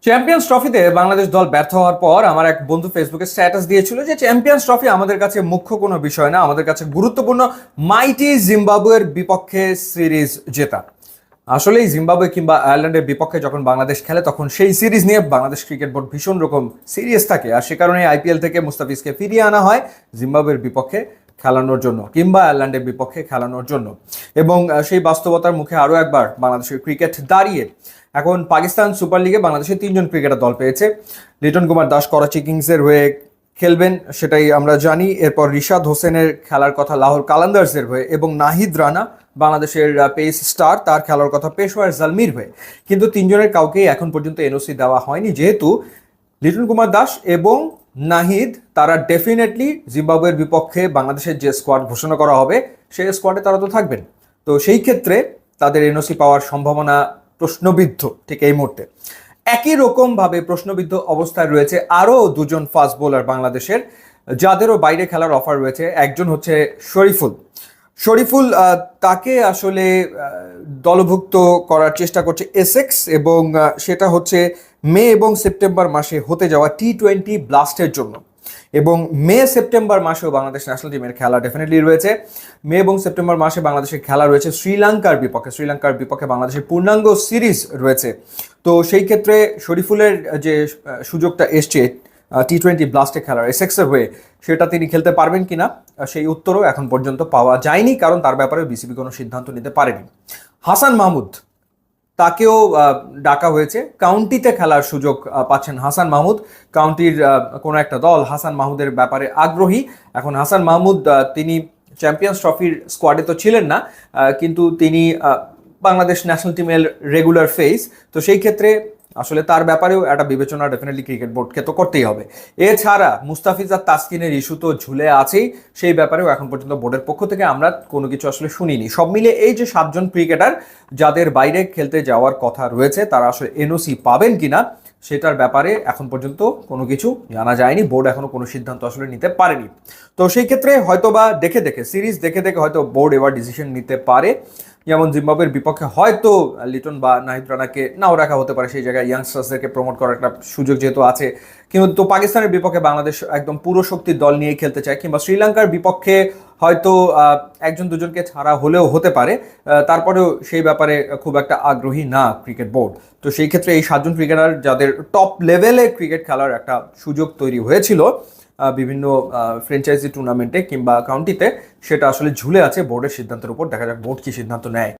Champions ট্রফিতে বাংলাদেশ দল ব্যর্থ হওয়ার পর আমার এক বন্ধু ফেসবুকে স্ট্যাটাস দিয়েছিল যে চ্যাম্পিয়ন্স ট্রফি আমাদের কাছে মুখ্য কোনো বিষয় না, আমাদের কাছে গুরুত্বপূর্ণ মাইটি জিম্বাবুয়ের বিপক্ষে সিরিজ জেতা। আসলেই জিম্বাবুয়ে কিংবা আয়ারল্যান্ডের বিপক্ষে যখন বাংলাদেশ খেলে তখন সেই সিরিজ নিয়ে বাংলাদেশ ক্রিকেট বোর্ড ভীষণ রকম সিরিয়াস থাকে, আর সে কারণে আইপিএল থেকে মুস্তাফিজকে ফিরিয়ে আনা হয় জিম্বাবুয়ের বিপক্ষে খেলানোর জন্য কিংবা আয়ারল্যান্ডের বিপক্ষে খেলানোর জন্য। এবং সেই বাস্তবতার মুখে আরও একবার বাংলাদেশের ক্রিকেট দাঁড়িয়ে এখন পাকিস্তান সুপার লিগে বাংলাদেশের তিনজন ক্রিকেটার দল পেয়েছে। লিটন কুমার দাস করাচি কিংসের হয়ে খেলবেন সেটাই আমরা জানি। এরপর রিশাদ হোসেনের খেলার কথা লাহোর কালান্দার্সের হয়ে, এবং নাহিদ রানা বাংলাদেশের পেস স্টার, তার খেলার কথা পেশোয়ার জালমির হয়ে। কিন্তু তিনজনের কাউকেই এখন পর্যন্ত এনওসি দেওয়া হয়নি, যেহেতু লিটন কুমার দাস এবং নাহিদ তারা ডেফিনেটলি জিম্বাবুয়ের বিপক্ষে বাংলাদেশের যে স্কোয়াড ঘোষণা করা হবে সেই স্কোয়াডে তারা তো থাকবেন। তো সেই ক্ষেত্রে তাদের এনওসি পাওয়ার সম্ভাবনা প্রশ্নবিদ্ধ ঠিক এই মুহূর্তে। একই রকমভাবে প্রশ্নবিদ্ধ অবস্থায় রয়েছে আরও দুজন ফাস্ট বোলার বাংলাদেশের, যাদেরও বাইরে খেলার অফার রয়েছে। একজন হচ্ছে শরীফুল, তাকে আসলে দলভুক্ত করার চেষ্টা করছে এসেক্স, এবং সেটা হচ্ছে মে এবং সেপ্টেম্বর মাসে হতে যাওয়া টি-20 ব্লাস্টের জন্য। এবং মে সেপ্টেম্বর মাসেও বাংলাদেশ ন্যাশনাল টিমের খেলা ডেফিনেটলি রয়েছে। মে এবং সেপ্টেম্বর মাসে বাংলাদেশের খেলা রয়েছে শ্রীলঙ্কার বিপক্ষে বাংলাদেশের পূর্ণাঙ্গ সিরিজ রয়েছে। তো সেই ক্ষেত্রে শরীফুলের যে সুযোগটা এসছে টি-20 ব্লাস্টে খেলার এসেক্সের হয়ে, সেটা তিনি খেলতে পারবেন কিনা সেই উত্তরও এখন পর্যন্ত পাওয়া যায়নি, কারণ তার ব্যাপারে বিসিবি কোনো সিদ্ধান্ত নিতে পারেনি। হাসান মাহমুদ, তাকেও ডাকা হয়েছে। কাউন্টিতে খেলার সুযোগ পাচ্ছেন হাসান মাহমুদ। কাউন্টির কোনো একটা দল হাসান মাহমুদের ব্যাপারে আগ্রহী। এখন হাসান মাহমুদ তিনি চ্যাম্পিয়ন্স ট্রফির স্কোয়াডে তো ছিলেন না, কিন্তু তিনি বাংলাদেশ ন্যাশনাল টিমের রেগুলার ফেস। তো সেই ক্ষেত্রে আসলে তার ব্যাপারেও একটা বিবেচনা ডেফিনেটলি ক্রিকেট বোর্ডকে তো করতেই হবে। এছাড়া মুস্তাফিজ আর তাসকিনের ইস্যু তো ঝুলে আছেই, সেই ব্যাপারেও এখন পর্যন্ত বোর্ডের পক্ষ থেকে আমরা কোনো কিছু আসলে শুনিনি। সব মিলে এই যে 7জন ক্রিকেটার যাদের বাইরে খেলতে যাওয়ার কথা রয়েছে, তারা আসলে এনওসি পাবেন কিনা সেটার ব্যাপারে এখন পর্যন্ত কোনো কিছু জানা যায়নি। বোর্ড এখনো কোনো সিদ্ধান্ত আসলে নিতে পারেনি। তো সেই ক্ষেত্রে হয়তোবা সিরিজ দেখে হয়তো বোর্ড এবার ডিসিশন নিতে পারে। যেমন জিম্বাবুয়ের বিপক্ষে হয়তো লিটন বা নাহিদ রানাকে নাও রাখা হতে পারে, সেই জায়গায় ইয়াংস্টার্সদেরকে প্রমোট করার একটা সুযোগ যেহেতু আছে। কিন্তু পাকিস্তানের বিপক্ষে বাংলাদেশ একদম পুরো শক্তির দল নিয়ে খেলতে চায়, কিংবা শ্রীলঙ্কার বিপক্ষে হয়তো একজন দুজনকে ছাড়া হলেও হতে পারে। তারপরেও সেই ব্যাপারে খুব একটা আগ্রহী না ক্রিকেট বোর্ড। তো সেই ক্ষেত্রে এই 7জন ক্রিকেটার যাদের টপ লেভেলে ক্রিকেট খেলার একটা সুযোগ তৈরি হয়েছিল বিভিন্ন ফ্র্যাঞ্চাইজি টুর্নামেন্টে কিংবা কাউন্টিতে, সেটা আসলে ঝুলে আছে বোর্ডের সিদ্ধান্তের উপর। দেখা যাক বোর্ড কি সিদ্ধান্ত নেয়।